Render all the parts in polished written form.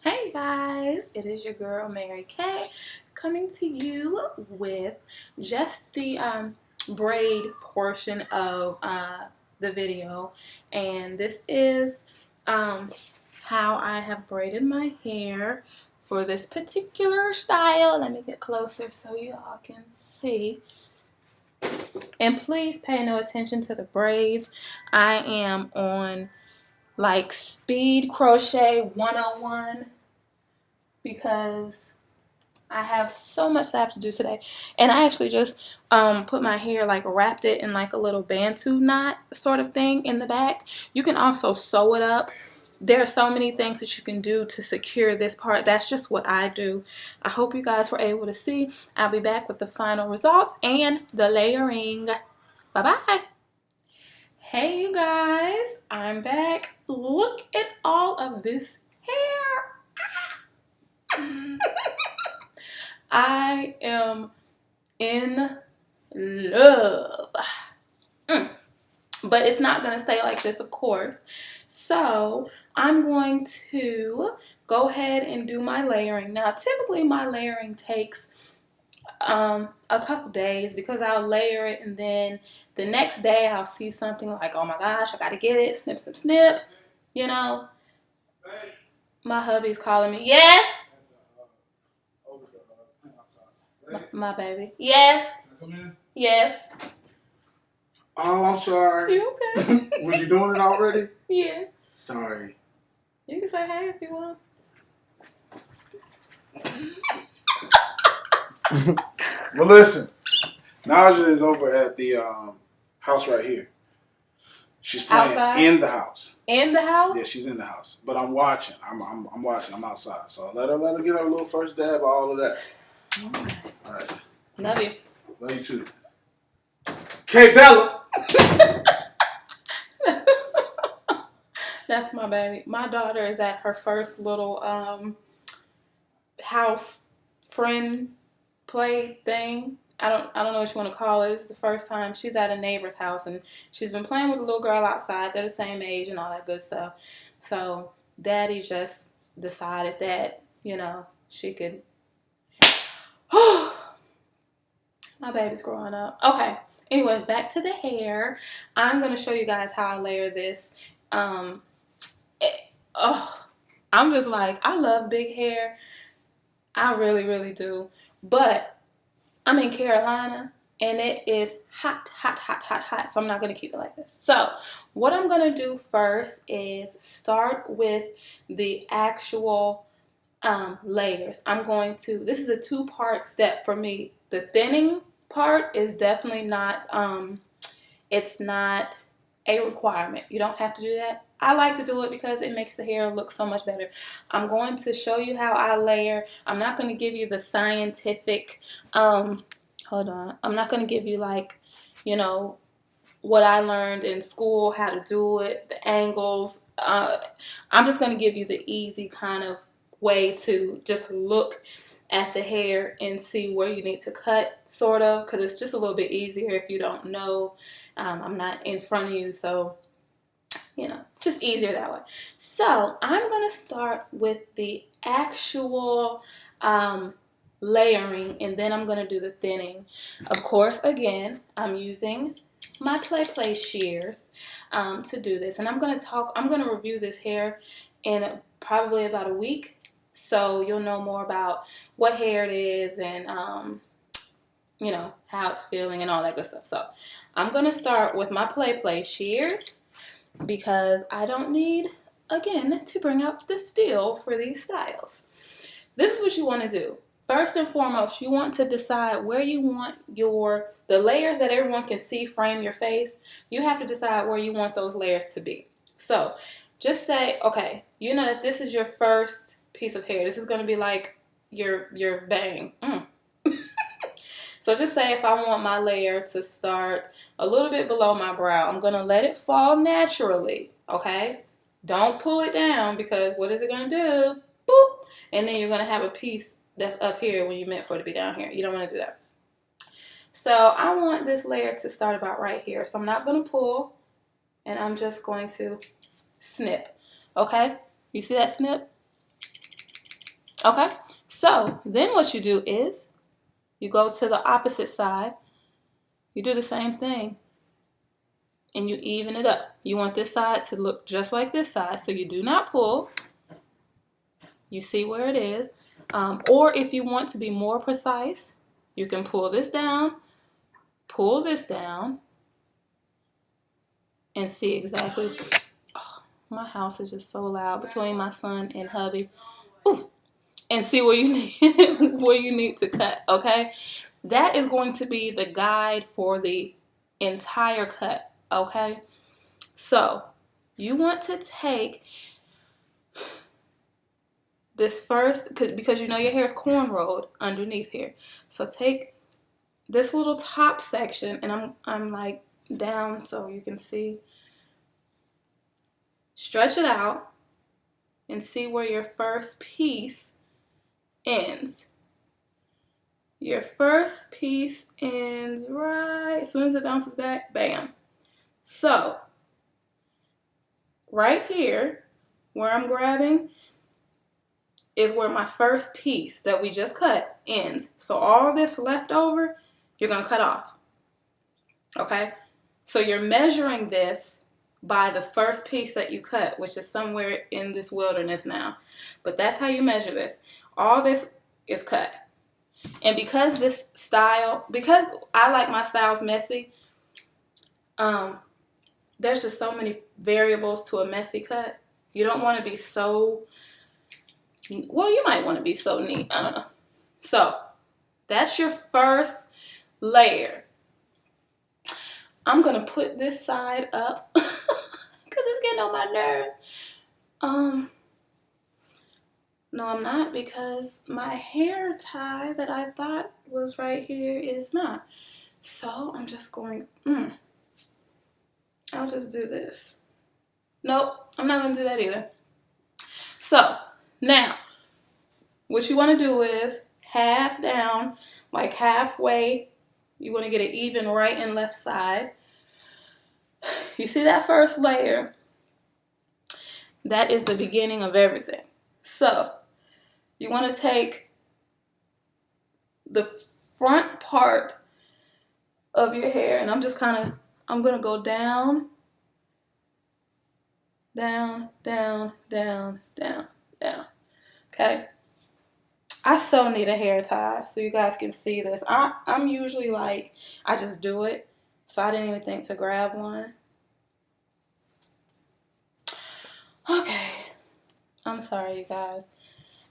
Hey guys, it is your girl Mary Kay coming to you with just the braid portion of the video, and this is how I have braided my hair for this particular style. Let me get closer so you all can see. And please pay no attention to the braids. I am on like speed crochet 101 because I have so much that I have to do today. And I actually just put my hair, like wrapped it in like a little bantu knot sort of thing in the back. You can also sew it up. There are so many things that you can do to secure this part. That's just what I do. I hope you guys were able to see. I'll be back with the final results and the layering. Bye-bye. Hey you guys, I'm back. Look at all of this hair. I am in love. But it's not going to stay like this, of course. So I'm going to go ahead and do my layering. Now, typically my layering takes a couple days because I'll layer it and then the next day I'll see something like, oh my gosh, I got to get it. Snip, snip, snip. You know, my hubby's calling me. Yes. My baby. Yes. Come in? Yes. Oh, I'm sorry. You okay? Were you doing it already? Yeah. Sorry. You can say hey if you want. Well, listen. Naja is over at the house right here. She's playing Outside? in the house. In the house? Yeah, she's in the house. But I'm watching. I'm watching. I'm outside. So let her get her little first dab of all of that. All right. Love you. Love you too. K Bella. That's my baby. My daughter is at her first little house friend play thing. I don't know what you want to call it. This is the first time she's at a neighbor's house and she's been playing with a little girl outside. They're the same age and all that good stuff. So Daddy just decided that, you know, she could. My baby's growing up. Okay. Anyways, back to the hair. I'm going to show you guys how I layer this. I'm just like, I love big hair. I really, really do. But I'm in Carolina and it is hot, hot, hot, hot, hot. So I'm not going to keep it like this. So what I'm going to do first is start with the actual layers. This is a two-part step for me. The thinning part is definitely not, it's not a requirement. You don't have to do that. I like to do it because it makes the hair look so much better. I'm going to show you how I layer. I'm not going to give you the scientific, hold on. I'm not going to give you like, you know, what I learned in school, how to do it, the angles. I'm just going to give you the easy kind of way to just look at the hair and see where you need to cut, sort of, because it's just a little bit easier if you don't know. I'm not in front of you, so, you know, just easier that way. So I'm going to start with the actual layering, and then I'm going to do the thinning. Of course, again, I'm using my play shears to do this, and I'm going to review this hair in probably about a week, so you'll know more about what hair it is and you know, how it's feeling and all that good stuff. So I'm going to start with my play shears because I don't need, again, to bring up the steel for these styles. This is what you want to do. First and foremost, you want to decide where you want the layers that everyone can see frame your face. You have to decide where you want those layers to be. So just say, okay, you know that this is your first piece of hair. This is going to be like your bang. So just say if I want my layer to start a little bit below my brow, I'm going to let it fall naturally, okay? Don't pull it down because what is it going to do? Boop. And then you're going to have a piece that's up here when you meant for it to be down here. You don't want to do that. So I want this layer to start about right here. So I'm not going to pull, and I'm just going to snip, okay? You see that snip? Okay, so then what you do is you go to the opposite side. You do the same thing and you even it up. You want this side to look just like this side, so you do not pull. You see where it is. Or if you want to be more precise, you can pull this down, and see exactly. Oh, my house is just so loud between my son and hubby. Ooh. And see where you need where you need to cut. Okay, that is going to be the guide for the entire cut. Okay, so you want to take this first, because you know your hair is cornrowed underneath here. So take this little top section, and I'm like down so you can see. Stretch it out and see where your first piece ends. Your first piece ends right as soon as it bounces back, bam. So right here where I'm grabbing is where my first piece that we just cut ends. So all this left over, you're going to cut off. Okay? So you're measuring this by the first piece that you cut, which is somewhere in this wilderness now. But that's how you measure this. All this is cut. And because because I like my styles messy, there's just so many variables to a messy cut. You don't want to be so, well, you might want to be so neat. I don't know. So that's your first layer. I'm going to put this side up because it's getting on my nerves. No, I'm not, because my hair tie that I thought was right here is not. So I'm just going, I'll just do this. Nope, I'm not going to do that either. So now, what you want to do is half down, like halfway. You want to get it even right and left side. You see that first layer? That is the beginning of everything. So you want to take the front part of your hair, and I'm going to go down, down, down, down, down, down. Okay? I so need a hair tie so you guys can see this. I'm usually like, I just do it. So I didn't even think to grab one. Okay. I'm sorry, you guys.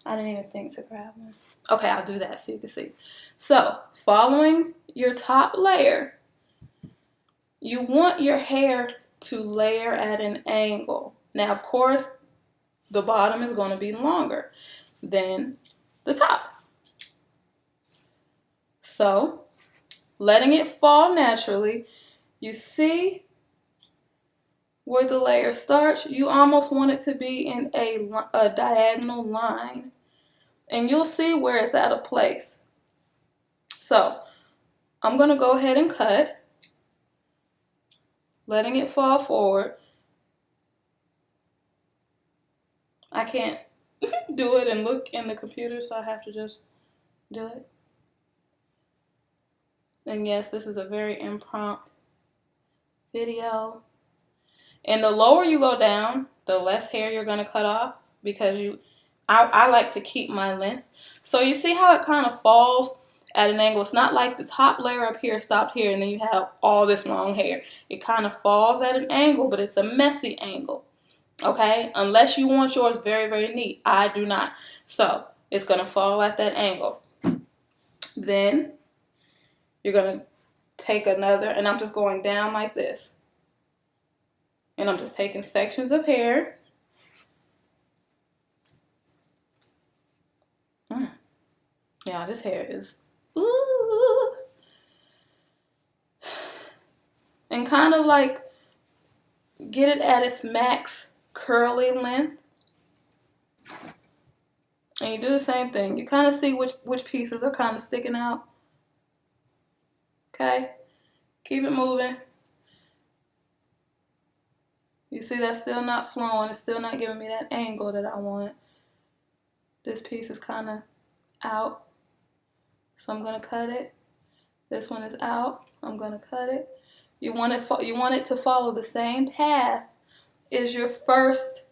I didn't even think to grab one. Okay, I'll do that so you can see. So, following your top layer, you want your hair to layer at an angle. Now, of course, the bottom is going to be longer than the top. So, letting it fall naturally, you see where the layer starts? You almost want it to be in a diagonal line. And you'll see where it's out of place. So, I'm going to go ahead and cut, letting it fall forward. I can't do it and look in the computer, so I have to just do it. And yes, this is a very impromptu video. And the lower you go down, the less hair you're going to cut off, because I like to keep my length. So you see how it kind of falls at an angle. It's not like the top layer up here stopped here and then you have all this long hair. It kind of falls at an angle, but it's a messy angle. Okay? Unless you want yours very, very neat. I do not. So it's going to fall at that angle. Then you're going to take another, and I'm just going down like this. And I'm just taking sections of hair. Yeah, this hair is, ooh. And kind of like get it at its max curly length. And you do the same thing. You kind of see which pieces are kind of sticking out. Okay? Keep it moving. You see that's still not flowing. It's still not giving me that angle that I want. This piece is kind of out, so I'm going to cut it. This one is out, I'm going to cut it. You want it to follow the same path as your first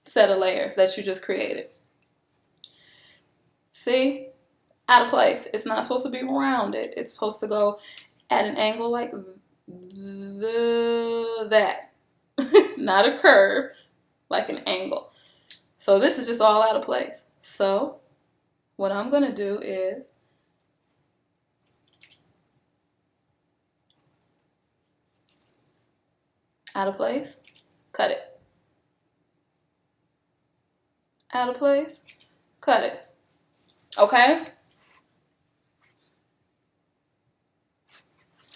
set of layers that you just created. See? Out of place. It's not supposed to be rounded. It's supposed to go at an angle like that. Not a curve, like an angle. So this is just all out of place. So what I'm going to do is out of place, cut it. Out of place, cut it. Okay?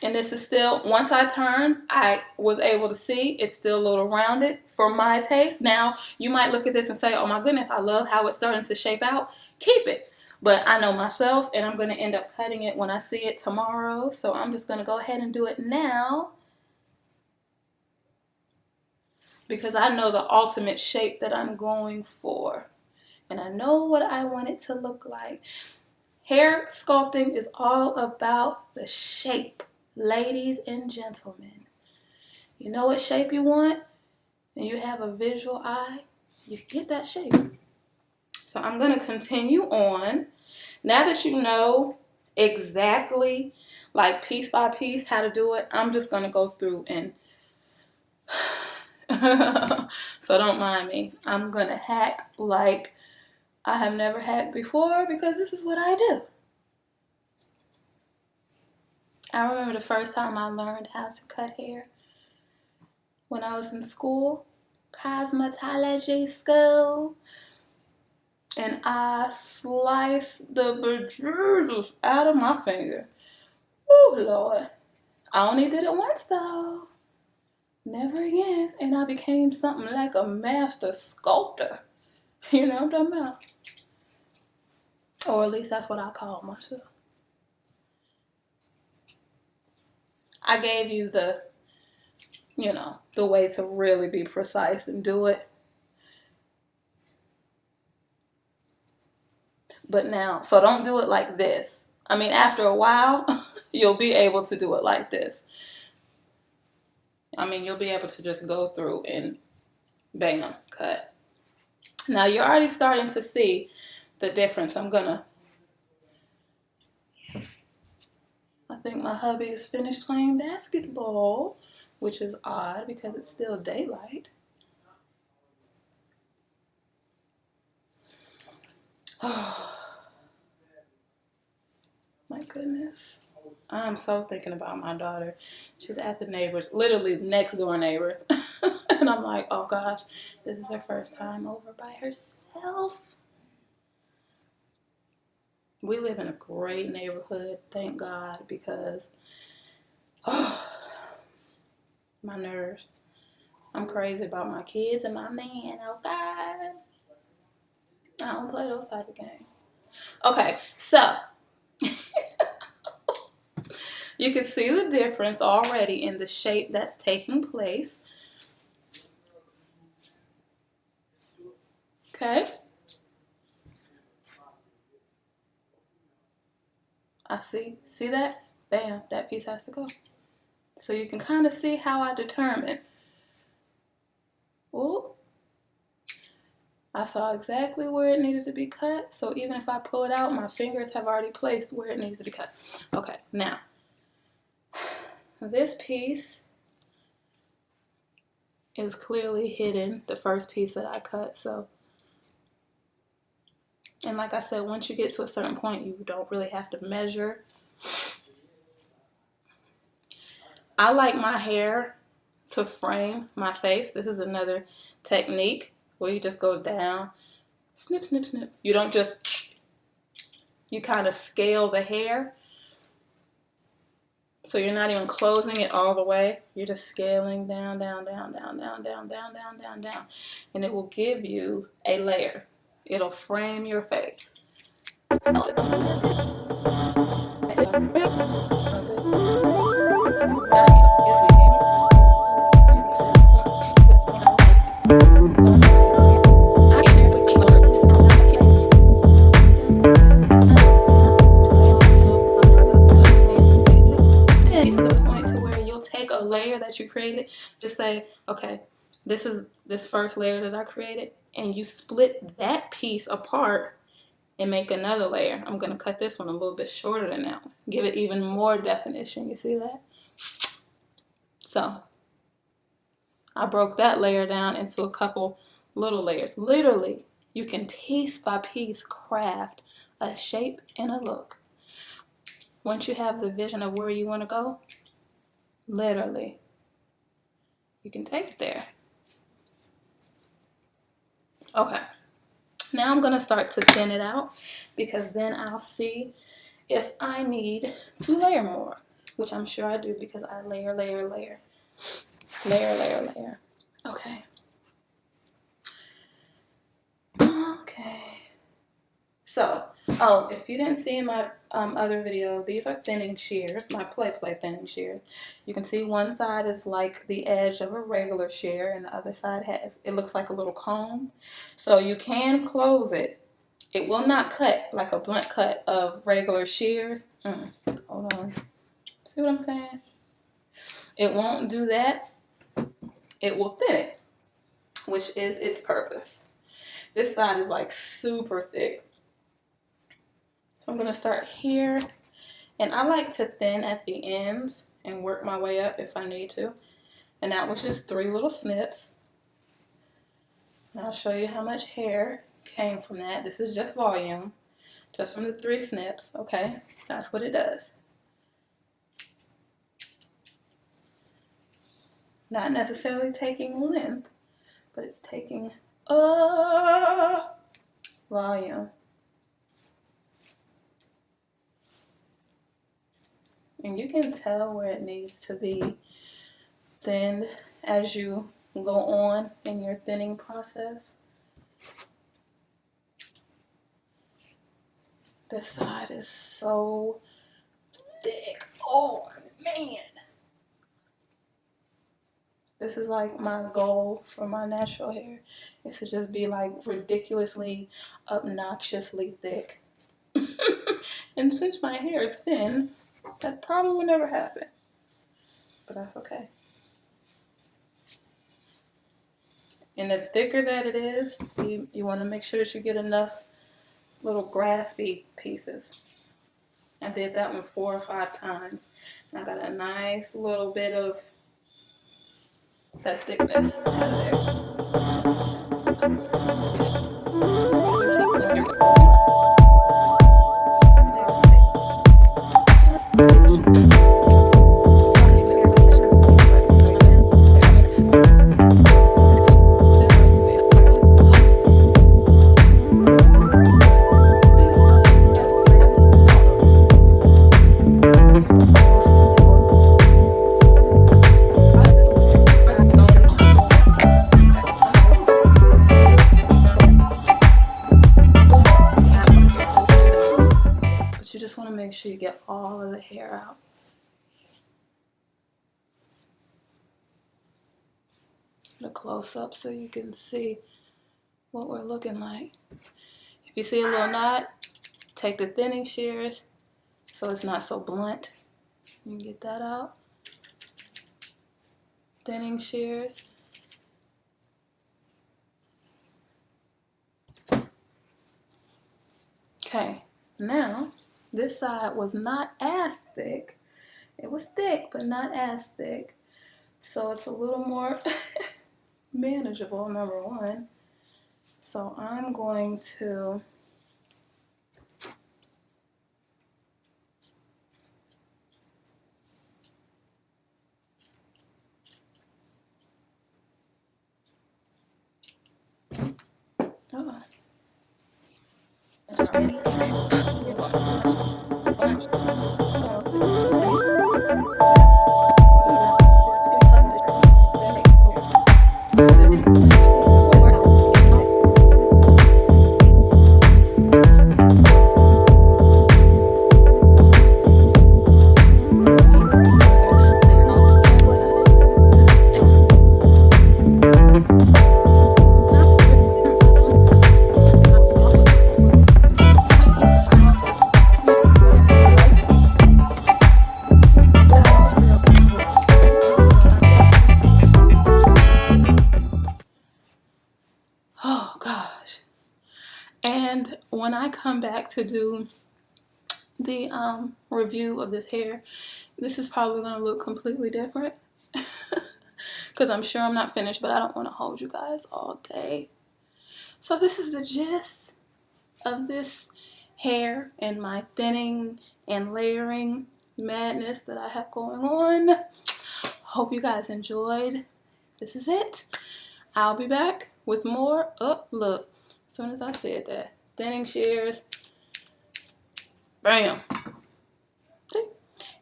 And this is still, once I turn, I was able to see it's still a little rounded for my taste. Now, you might look at this and say, oh my goodness, I love how it's starting to shape out. Keep it. But I know myself, and I'm going to end up cutting it when I see it tomorrow. So I'm just going to go ahead and do it now, because I know the ultimate shape that I'm going for. And I know what I want it to look like. Hair sculpting is all about the shape. Ladies and gentlemen, you know what shape you want, and you have a visual eye, you get that shape. So I'm going to continue on. Now that you know exactly, like piece by piece, how to do it, I'm just going to go through and so don't mind me. I'm going to hack like I have never hacked before, because this is what I do. I remember the first time I learned how to cut hair when I was in school, cosmetology school, and I sliced the bejesus out of my finger. Oh Lord. I only did it once though. Never again. And I became something like a master sculptor. You know what I'm talking about? Or at least that's what I call myself. I gave you the, you know, the way to really be precise and do it. But now, so don't do it like this. I mean, after a while, you'll be able to do it like this. I mean, you'll be able to just go through and bam, cut. Now, you're already starting to see the difference. I think my hubby is finished playing basketball, which is odd because it's still daylight. Oh, my goodness. I'm so thinking about my daughter. She's at the neighbor's, literally next door neighbor. And I'm like, oh gosh, this is her first time over by herself. We live in a great neighborhood, thank God, because, oh, my nerves. I'm crazy about my kids and my man, okay? I don't play those type of games. Okay, so, you can see the difference already in the shape that's taking place. Okay? I see that? Bam, that piece has to go. So you can kind of see how I determine. Ooh. I saw exactly where it needed to be cut. So even if I pull it out, my fingers have already placed where it needs to be cut. Okay, now, this piece is clearly hidden, the first piece that I cut, so. And like I said, once you get to a certain point, you don't really have to measure. I like my hair to frame my face. This is another technique where you just go down, snip, snip, snip. You don't just, you kind of scale the hair. So you're not even closing it all the way. You're just scaling down, down, down, down, down, down, down, down, down, down. And it will give you a layer. It'll frame your face. that you created, just say, okay, this is this first layer that I created, and you split that piece apart and make another layer. I'm going to cut this one a little bit shorter than that one. Give it even more definition. You see that? So I broke that layer down into a couple little layers. Literally, you can piece by piece craft a shape and a look. Once you have the vision of where you want to go, literally, you can take it there. Okay, now I'm going to start to thin it out, because then I'll see if I need to layer more, which I'm sure I do, because I layer, layer, layer, layer, layer, layer. Okay. Okay. So, oh, if you didn't see in my other video, these are thinning shears, my play thinning shears. You can see one side is like the edge of a regular shear, and the other side it looks like a little comb. So you can close it. It will not cut like a blunt cut of regular shears. Hold on. See what I'm saying? It won't do that. It will thin it, which is its purpose. This side is like super thick. So I'm going to start here, and I like to thin at the ends and work my way up if I need to. And that was just 3 little snips. And I'll show you how much hair came from that. This is just volume, just from the 3 snips, okay? That's what it does. Not necessarily taking length, but it's taking volume. And you can tell where it needs to be thinned as you go on in your thinning process. This side is so thick. Oh man. This is like my goal for my natural hair, is to just be like ridiculously, obnoxiously thick. And since my hair is thin, that probably will never happen. But that's okay. And the thicker that it is, you want to make sure that you get enough little graspy pieces. I did that one 4 or 5 times. And I got a nice little bit of that thickness out of there. Make sure you get all of the hair out. A close up so you can see what we're looking like. If you see a little knot, take the thinning shears so it's not so blunt. You can get that out. Thinning shears. Okay, now this side was not as thick. It was thick, but not as thick. So it's a little more manageable, number one. So I'm going to when I come back to do the review of this hair, this is probably going to look completely different. Because I'm sure I'm not finished, but I don't want to hold you guys all day. So this is the gist of this hair and my thinning and layering madness that I have going on. Hope you guys enjoyed. This is it. I'll be back with more. Oh, look. As soon as I said that. Thinning shears. Bam. See?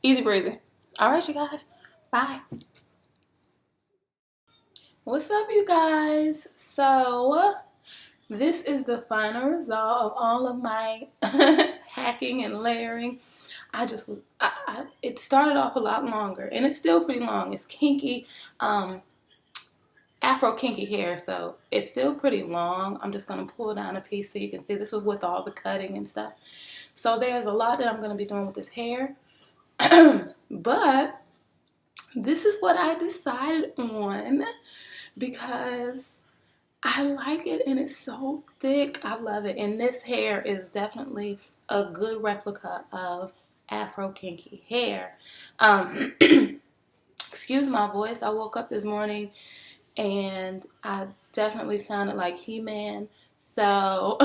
Easy breezy. Alright, you guys. Bye. What's up, you guys? So, this is the final result of all of my hacking and layering. It started off a lot longer, and it's still pretty long. It's kinky, Afro Kinky hair, so it's still pretty long. I'm just going to pull down a piece so you can see. This is with all the cutting and stuff. So there's a lot that I'm going to be doing with this hair. But this is what I decided on because I like it and it's so thick. I love it. And this hair is definitely a good replica of Afro Kinky hair. Excuse my voice. I woke up this morning and I definitely sounded like He-Man. So,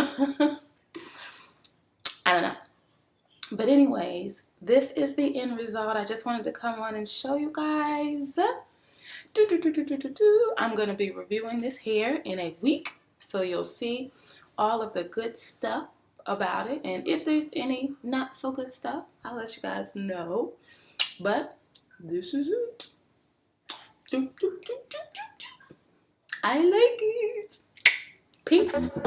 I don't know. But anyways, this is the end result. I just wanted to come on and show you guys. I'm going to be reviewing this hair in a week. So you'll see all of the good stuff about it. And if there's any not so good stuff, I'll let you guys know. But this is it. I like it. Peace.